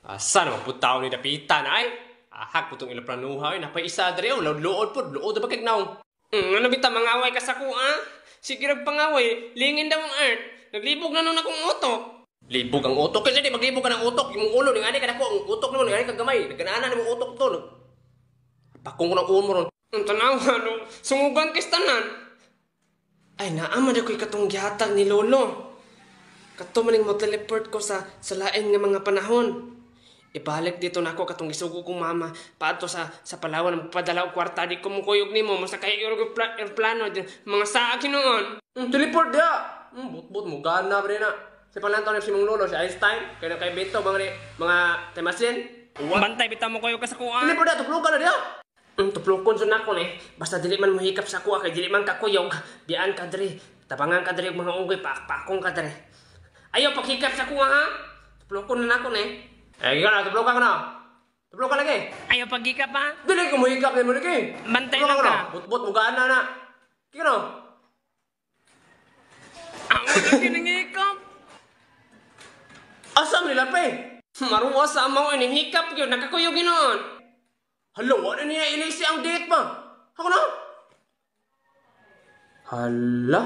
Asa naman po tao ni Dapitan ay? Ahak po itong ilaplanuha ay napay isa dre o lood po, lood ba kagnaw? Ano bita mangaway ka sa kuha? Sige pangaway, lingin daw ang art. Naglibog na nun akong utok. Libog ang utok? Kasi di maglibog ka ng utok. Yung ulo, nga di ka na ko, ang utok naman, nga di kagamay. Nagkanaanan na yung utok to. Pakong ko ng ulo mo ron. Ang tanawa, no? Sumugan kistanan. Ay, naamad ako'y katong gihatag ni Lolo. Kato maning mo teleport ko sa lain nga mga panahon. Ibalik dito na ako katong gisugo kong mama. Paadto sa Palawan, magpadala og kwarta. Di ko mukuyog ni mo. Masa kayo yung aeroplano. Mga saa kinoon. Teleport dia. But mo. Gana ba rin na. Si Palanto na si mong Lolo, si Einstein. Kaya kay Beto, mga Temasin. Bantay, bitaw mo kayo kasakuan. Teleport dia, tuplukan na dia. Tuplukon sa nakon eh. Basta dili man mohikap sa kuha. Kaya dili man kakuyog. Biyaan ka dre. Tabangan ka dre mga unggoy. Pakong ka dre. Ayaw paghikap sa kuha ha. Tuplukon na nakon eh. Ikaw na, tuplukan ka na. Tuplukan lagi. Ayaw paghikap ha? Dili ko mohikap na mo lagi. Bantay lang ka. But mugaan na. Kika na. Ang ulit kinangikap. Asam nila pa eh. Maruwa sa amaw ini hikap yun. Nakakuyog ginoon. Hala, wala niya ilisi ang date ba? Ako na. Hala.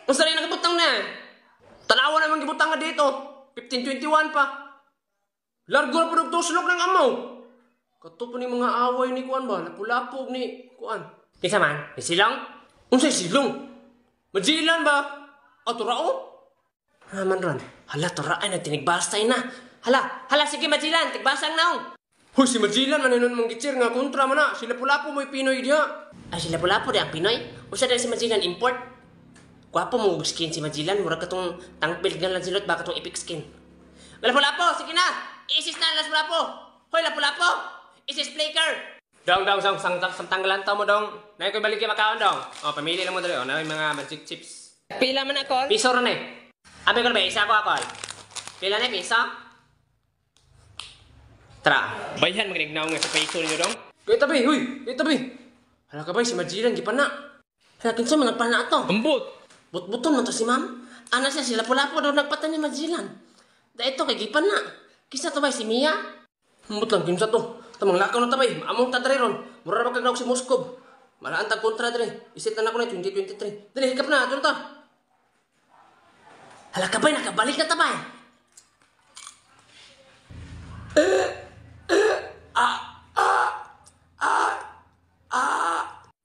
Ang sarili nakibutang na. Tanawa naman gibutang nga dito. 1521 pa. Largo na po nagtuslok ng amaw. Kato po ni mga away ni Kuan ba? Napulapog ni Kuan. Kisa man? Ni Silong? Unsay silong? Majilan ba? Turao? Man ron. Hala, turaan na tinigbastay na. Hala, sige Majilan, tigbasang naong. Hoy, si Majilan, maninon mong gitsir nga kontra man na. Sila pulapo mo'y Pinoy diya. Ay, sila pulapo di ang Pinoy? Usa din si Majilan import? Gwapo mo skin si Majilan. Mura katong tangpil gan lang silot, baka katong epic skin. Lapu-lapo, sige na! Isis na, lapu-lapo! Hoy, lapu-lapo! Isis flaker! Dong, tanggalan mo dong. Nahin ko'y balik yung makaon dong. Pamili lang mo dali. Nahin mga magic chips. Pila man ako? Piso ron eh. Abi ko na ba? Isa ako. Pila na piso? Tara. Bayhan magnignaw nga sa piso ninyo dong? Kaya tabi, huy! Kaya tabi! Hala ka ba, si Majilan, gipana. Hala, kinsa man nagpana ato? Ambot! But-buton man to si ma'am. Ana siya, sila pula-pula daw nagpatan ni Majilan. Da ito kay gipan na. Kisa to ba si Mia? Ambot lang, kinsa to. Tamang lakaw na tabay. Among tadre ron. Mura na magkagnaw si Moskov. Malaan tag kontra dre. Isit na ako na 2023. Dali, hikap na. Doon ta. Hala ka ba, nakabalik na tabay.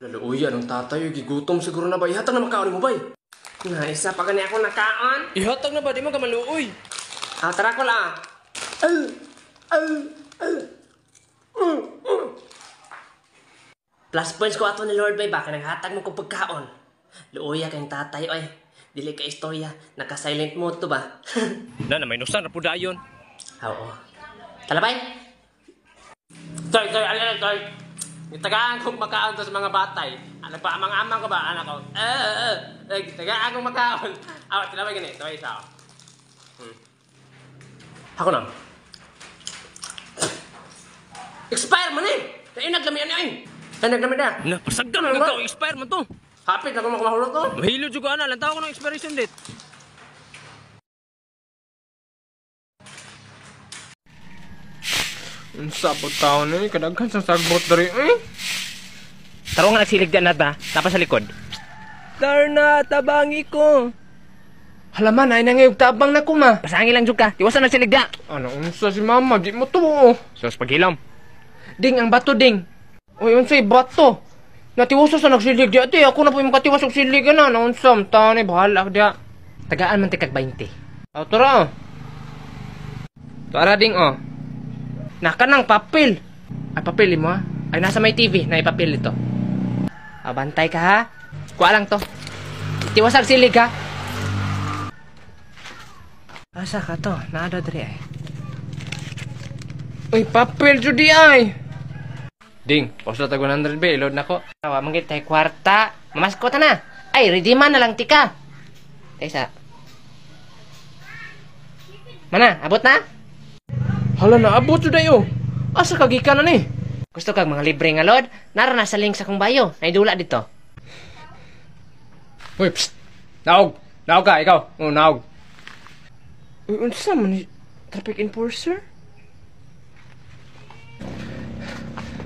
Laluuy, anong tatayo? Gigutom siguro na ba? Ihatag na makaon mo ba? Nga, isa pa gani ako nakaon. Ihatag na ba? Di mo ka maluuy. Tara ko lang. Plus points ko ato ni Lord Bay, baka naghatag mo kong pagkaon. Luuya kayong tatay, oy. Dili ka istorya, naka-silent mode to ba? Na may nusan na po dayon. Oo. Talabay? Toy. Tagaan kong makaon to sa mga batay. Ano pa, amang-amang ko ba, anak ko? Tagaan kong makaon. Talabay ganit, taway isa ako. Ako na. Expire man eh! Naglami yan eh! Naglami na! Napasagdan mo ikaw, expire mo to! Hapit na kung makamahulog to! Mahilo juga na, lantaw ko ng expiration date. Ang sabot tao na eh, kadaghan sa sagbot dari eh! Taro nga nagsilig dyan na ba? Tapos sa likod. Darna, tabangi ko! Halaman, ay nangayog tabang na kuma. Pasangi lang juga, tiwasan nagsilig da. Ano, unsa si mama, di mo to. Sos paghilom. Ding, ang bato ding. Uy, unsay bato. Natiwaso sa nagsilig di ati. Ako na po yung makatiwas og silig na. Naunsam, tani, bahala diya. Tagaan man tikag 20. Tara. Tara ding, Naka ng papel. Ay, papel mo ha? Ay, nasa may TV, na ipapil ito. Abantay ka ha? Kuha lang to. Tiwasag silig ha? Asa ka to? Nada dre ay. Uy, papel judi ay. Ding, posto tag 100 be, load na ko. Tawa manggit tay kwarta. Mamaskot na. Ay, ready man na lang tika. Tesa. Mana, abot na? Hala na, abot jud ayo. Asa kagikan na ni? Gusto kag mga libre nga load? Nara na sa link sa kong bayo. Naidula dito. Uy, psst. Naog. Naog ka, ikaw. Naog. Uy, unsa man ni traffic enforcer?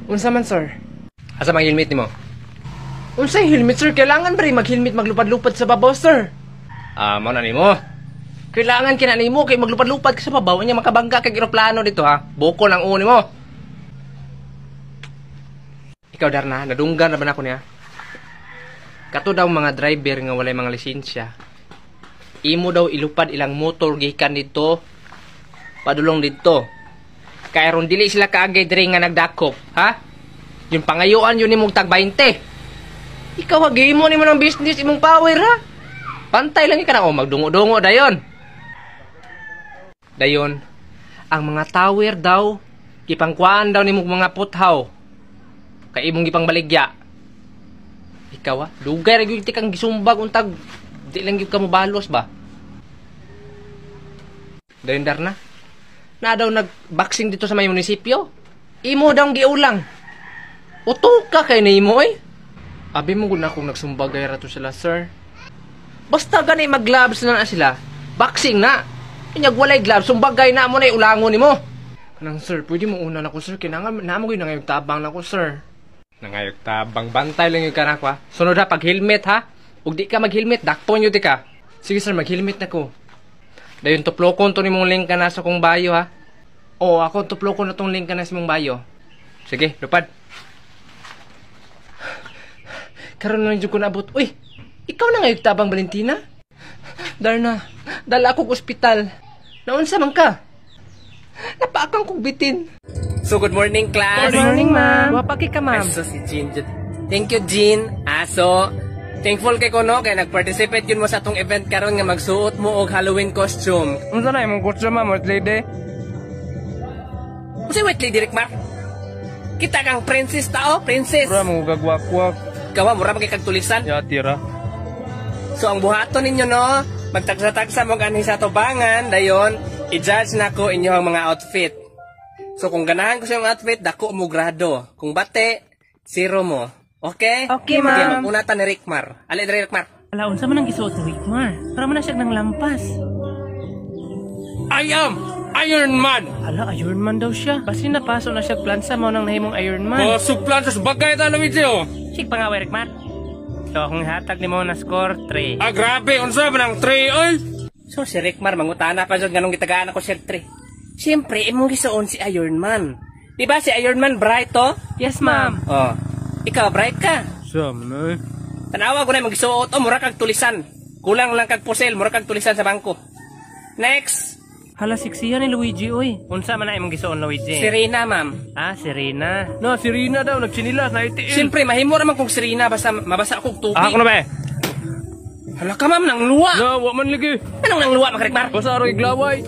Unsa man, sir? Asa mang helmet nimo? Unsay helmet, sir? Kailangan ba rin mag-helmet maglupad-lupad sa babaw, sir? Mao na nimo. Kailangan kinanimo kay maglupad-lupad ka sa babaw niya makabangga kag eroplano dito, ha? Boko lang uni mo. Ikaw, Darna, nadunggan na ba na ako niya? Kato daw mga driver nga walay mga lisensya. Imo daw ilupad ilang motor gikan dito. Padulong dito. Kaya ron dili sila kaagay diri nga nagdakop, ha? Yung pangayuan yun imong tag 20. Ikaw hagi mo ni mo ng business imong power, ha? Pantay lang ka na, magdungo-dungo dayon. Dayon, ang mga tower daw, gipangkuan daw nimong mga puthaw. Kay imong gipangbaligya. Ikaw dugay ra gyud kang gisumbag untag di lang gyud ka mobalos ba? Dayon, Darna. Na daw nag-boxing dito sa may munisipyo. Imo daw giulang. Utok ka kay nimo eh. Abi mo gud na kung nagsumbagay ra to sila, sir. Basta gani mag-gloves na sila. Boxing na. Inyag walay gloves, sumbagay na mo na ulangon nimo. Kanang sir, pwede mo una na ko, sir. Kinangan na mo gyud nangayog tabang na ko, sir. Nangayog tabang, bantay lang yung kanak, ha? Sunod ha, pag-helmet, ha? Ug di ka mag-helmet, dakpon yun di ka. Sige, sir, mag-helmet na ko. Dayon, tuplokon to ni mong link ka na sa kong bayo, ha? Oo, ako tuplokon na tong link ka na sa mong bayo. Sige, lupad. Karon lang dyan ko naabot. Uy, ikaw na ngayog tabang, Valentina? Darna, dala ako k ospital. Naunsa man ka? Napaakang kong bitin. So, good morning, class. Good morning, ma'am. Wapaki ka, ma'am. Aso si Jean. Thank you, Jean. Aso, thankful kay ko, no? Kaya nag-participate yun mo sa atong event karon nga magsuot mo og Halloween costume. Unsa na imong costume, ma'am? White lady? Kasi wait, Lady Rickmar. Kita kang princess tao, princess. Mura mo gagwakwak. Kawa, mura magkikagtulisan. Ya, tira. So, ang buhaton ninyo, no? Magtagsa-tagsa mo ganin sa tubangan, dayon, i-judge na ko inyo ang mga outfit. So, kung ganahan ko sa yung outfit, dako mo grado. Kung bate, 0 mo. Okay? Okay, ma'am. Sige, mag-unatan ni Rickmar. Ali, dari Rickmar. Ala, unsa man ang gisuot ni Rickmar? Para man na siya ng lampas. I am Iron Man! Ala, Iron Man daw siya. Basi napaso na siya plansa mo nang nahimong Iron Man. sugplan sa bagay ta na video. Sig pangaway, Rickmar. So, akong hatag ni mo na score 3. Ah, grabe. Unsa man ang 3, oy? So, si Rickmar, mangutana pa dyan ganong gitagaan ako siya 3. Siyempre, imong gisuon si Iron Man. Diba si Iron Man bright, to? Yes, ma'am. Oh. Ikaw, bright ka. Sam, no? Tanawa ko na magsuot. Oh, mura kag tulisan. Kulang lang kag pusel. Mura kag tulisan sa bangko. Next. Hala, siksi yan ni Luigi, oy. Unsa man na imong gisuon, Luigi? Serena, ma'am. Ah, Serena. No, Serena daw. Nagsinilas, naitiil. Siyempre, mahimo naman kong Serena. Basta mabasa akong tubig. Ako na ba? Hala ka, ma'am, nang luwa. No, wa man lagi. Anong nang luwa, Rickmar? Basta rin iglaway.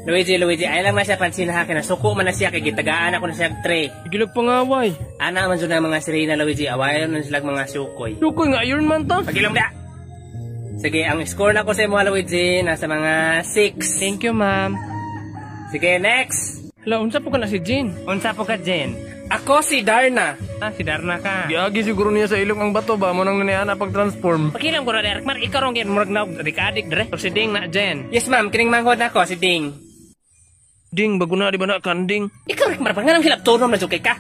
Luigi, ay lang na siya pansin na hakin. Suko man na siya. Kay gitagaan ako na siya 3. Igilag pangaway. Ana man dyan ang mga Serena, Luigi. Awayan na sila mga sukoy. Sukoy nga, Iron Man to. Pagilong da. Sige, ang score na ko sa mga Luigi, nasa mga 6. Thank you, ma'am. Sige, next. Hala, unsa po ka na si Jean? Unsa po ka, Jean? Ako si Darna. Ah, si Darna ka. Giagi siguro niya sa ilong ang bato ba? Mo nang nanayana pag-transform. Pakilang ko na, Derek Mar. Ikaw rong yan. Murag na, rikadik, dire. O si Ding na, Jen. Yes, ma'am. Kining manghod na ako, si Ding. Ding, bago na, di ba na, kanding? Ikaw, Rick Mar, panganang hilap tunom na sukay ka.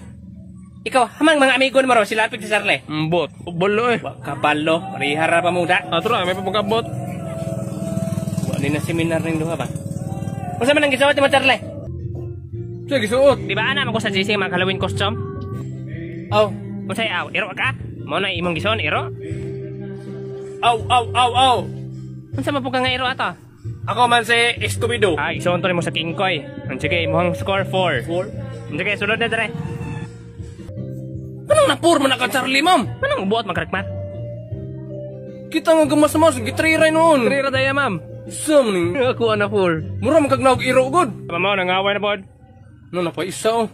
Ikaw, hamang mga amigo mo ro, sila Lapit si Sarle. Mbot. Balo eh. Kabalo, parihara pa muda. Atra, may papagabot. Wali na seminar rin duha ba? Kung saan man ang gisawat ni mo, Sarle? Sige, suot. Di ba ana mo ko sa JC mag Halloween costume? Aw. Unsay aw, iro ka? Mo na imong gison iro? Aw. Unsa man po ka nga iro ato? Ako man si Scooby-Doo. Ah, ison to nimo sa King Koy. Ang sige imong score 4. 4? Ang sige sulod na dire. Anong napur mo na ka, Charlie, ma'am? Anong buot magrekmat? Kita nga gamas-mas, gitriray noon. Trira daya, ma'am. Sam ning. Ako na for. Mura magkagnaog iro, good. Mamaw nangaway na pod. No, napaisa, oh.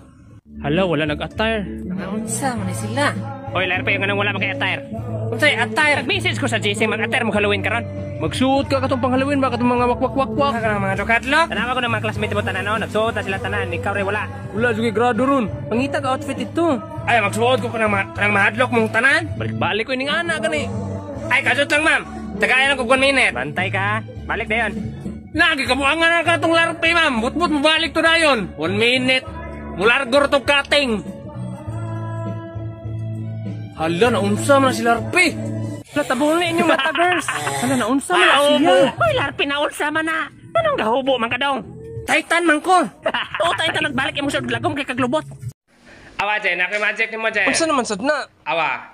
Hala, wala nag-attire. Unsa man sila? Oy, lair pa yung anong wala mag-attire. Unsay attire? Nag-message ko sa JC mag-attire mo Halloween karon. Magsuot ka katong pang Halloween ba katong mga wakwak-wakwak. Ka mga jokadlok. Tanawa ko ng mga classmate mo tanan nagsuot na sila tanan, ikaw rin wala. Wala juga grado ron. Pangitag outfit ito. Ay, magsuot ko kanang mahadlok mong tanan. Balik-balik ko ining ana gani. Ay, kasot lang, ma'am. Tagayan ko 1 minute. Bantay ka. Balik na yun. Lagi kabuangan na ka itong larpe, ma'am. Butbut, mabalik to na yun. 1 minute. Mulargor to cutting. Hala, naunsa man na si Larpe. Natabuli ninyo mata, girls. Hala, naunsa man na siya. Uy, Larpe na ulsa man na. Anong gahubo man ka dong? Titan man ko. Oo, Titan nagbalik yung sa lagom kay kaglubot. Awa, Jen. Ako yung magic ni mo, Jen. Unsa naman sad na? Awa.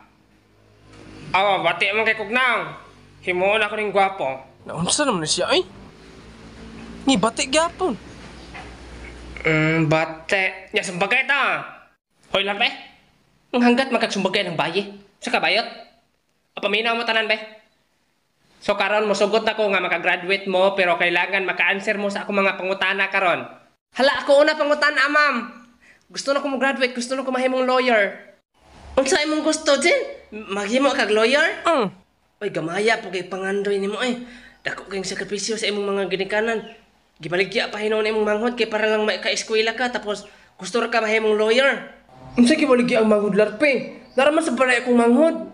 Awa, bati mo kay Kugnaw. Himuon ako ning gwapo. Naunsa naman na siya ay? Ni bati gyapon. Bate. Ya, sumbagay ta. Hoy, Larpe. Ang hanggat magkagsumbagay ng bayi. Sa kabayot. Paminaw mo tanan, be. So karon mosugot na ko nga makagraduate mo pero kailangan maka-answer mo sa ako mga pangutana karon. Hala, ako una pangutana, ma'am. Gusto na ko mag-graduate, gusto na ko mahimong lawyer. Unsa imong gusto, Jen? Maghimo kag lawyer? Oy, gamaya po kay pangandoy nimo ay. Dako kayong sakripisyo sa imong mga ginikanan. Gibaligya pa hinon imong manghod kay para lang maika-eskwela ka tapos gusto ra ka mahimong lawyer. Unsa gibaligi ang manghod Larpe? Naraman sa balay akong manghod.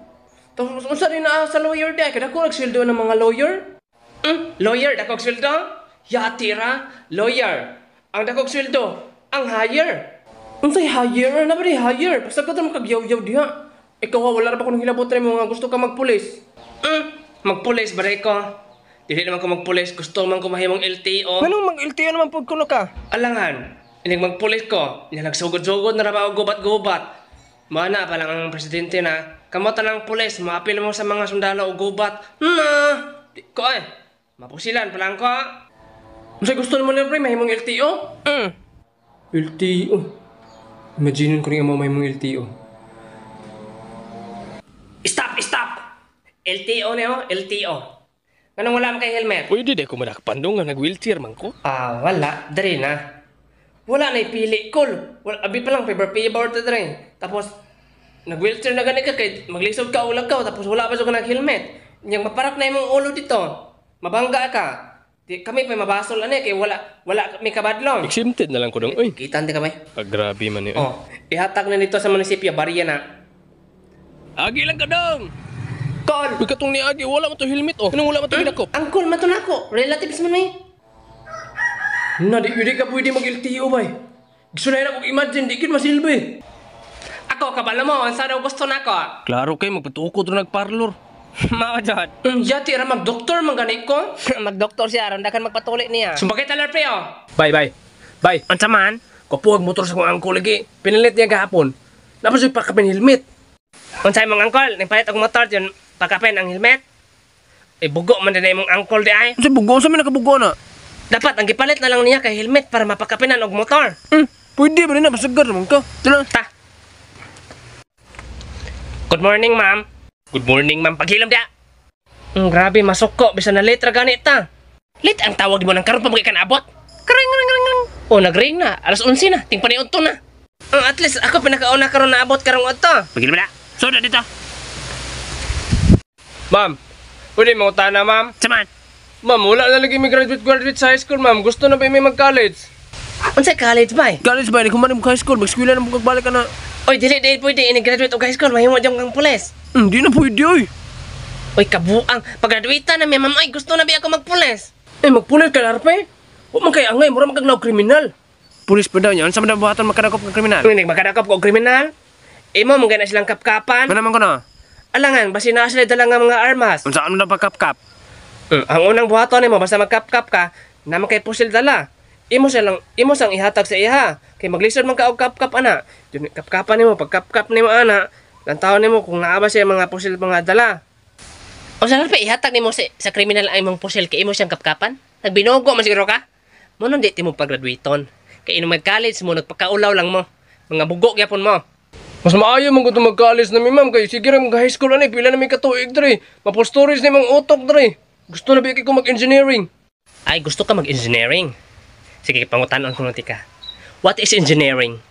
Tapos unsa rin na sa lawyer di kada ko nagsweldo ng mga lawyer? Lawyer, dakog sweldo? Yati ra, lawyer. Ang dakog sweldo, ang higher. Unsay higher? Ano ba di higher? Basta ka tamo kagyaw-yaw diha. Ikaw wala ra pa ko nang hilabot rin mo nga gusto ka magpulis. Magpulis ba ko? Dili naman ko magpulis, gusto man ko mahimong LTO. Anong mag-LTO naman pud kuno ka? Alangan, inig magpulis ko, niya nagsugod-sugod na rabaw gubat-gubat. Mana pa lang ang presidente na, kamota ng pulis, maapil mo sa mga sundalo o gubat. Di ko ay, mapusilan pa lang ko. Unsay gusto mo Larpe mahimong LTO? LTO. Imagine ko rin ang mahimong LTO. Stop! LTO niyo, LTO. Anong wala man kay helmet? Pwede di ko manakapandong nga nag-wheelchair man ko. Wala. Dari na. Wala na ipili. Cool. Wala, abi pa lang, paper ta dari. Tapos, nag-wheelchair na ganit ka kay maglisod ka ulag ka tapos wala pa sa nag-helmet. Yang maparak na imong ulo dito. Mabangga ka. Di, kami pa mabasol ani kay wala may kabadlong. Exempted na lang ko dong. Uy, Kitan di kamay. grabe man yun. Ihatag na dito sa munisipyo, bariya na. Agi lang ka dong! Call! Uy, katong ni Agi, wala mo to helmet oh. Anong wala mo to hinakop? Angkol, matunako. Relatives mo na Di ka pwede mag-LTO ba? Gusto na yun akong imagine, di kin masilbi. Ako, kabala mo, ang sana gusto na ako. Klaro kay magpatukod ro nagparlor. Mao jud. Yati ra mag-doktor man ganit ko. Mag-doktor siya, randakan magpatuli niya. Sumbagay talar pre oh. Bye. Unsa man? Kapuag motor sa kong angkol lagi. Pinilit niya gahapon. Napos pa ka helmet. Unsay mong angkol? Nagpalit og motor diyon, pagkapen ang helmet. Bugo man din imong angkol di ay. Sa bugo sa mina kabugo na. Dapat ang gipalit na lang niya kay helmet para mapakapinan og motor. Pwede ba rin na masagar naman ka? Ta. Good morning, ma'am. Good morning, ma'am. Paghilom dia. Grabe, masuko. Bisa na late ra ganit ta. Late ang tawag di mo nang karon pa magikan abot. Kring. Oh, nagring na. Alas 11 na. Ting paniudto na. At least ako pinakauna karon na abot karong adto. Paghilom na. Soda dito. Ma'am, pwede mo utana ma'am? Saman. Ma'am, wala na lagi may graduate sa high school ma'am. Gusto na ba may mag-college? Unsay college ba? College ba? Kung man mo high school, mag-eskwela na mo kagbalik ka na. Oy, dili pwede ini-graduate og high school, mahimo jang kang pulis. Di na pwede oy. Oy, kabuang. Pag-graduate na mi, ma'am, ay gusto na ba ako magpulis? Magpulis ka Larpe? O man kay angay, mura magagnaw kriminal. Pulis pa daw niya. Ano sa mga buhatan makadakop ng kriminal? Hindi makadakop ko og kriminal. Imo mong gana silang kapkapan. Ano naman ko na? Alangan, basi na sila dala nga mga armas. Ano saan na pagkap-kap? Ang unang buhaton nimo basta magkap-kap ka, naman kay pusil dala. Imo sang ihatag sa iha. Kay maglisod man ka og kap-kap ana. Dili kap-kapan nimo pag kap-kap nimo ana. Lantaw nimo kung naa ba siya mga pusil mga dala. O sa pa ihatag nimo sa kriminal ay mong pusil kay imo siyang kap-kapan? Nagbinogo man siguro ka? Mo non di mo pag-graduaton. Kay ino mag-college mo nagpakaulaw lang mo. Mga bugo gyapon mo. Mas maayo mong gusto mag-college na mi ma'am kay sige ra mag-high school ani pila na may katuig dre. Mapol-stories ni mong utok dre. Gusto na ba ko mag-engineering? Ay, gusto ka mag-engineering? Sige, pangutanon ko nuti ka. What is engineering?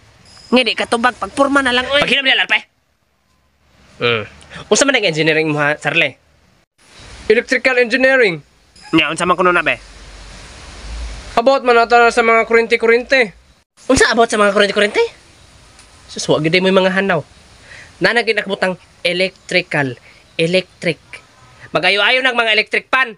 Ngedi, katubag, pagpurma na lang. Paghilam niya, Larpe. Unsa man nag-engineering mo ha, Charlie? Electrical engineering. Nya, unsa man kuno na be? About man ata sa mga kurente-kurente. Unsa about sa mga kurente-kurente? Suswa, gid mo yung mga hanaw. Nanagin nakbutang electric. Magayo-ayo ng mga electric pan.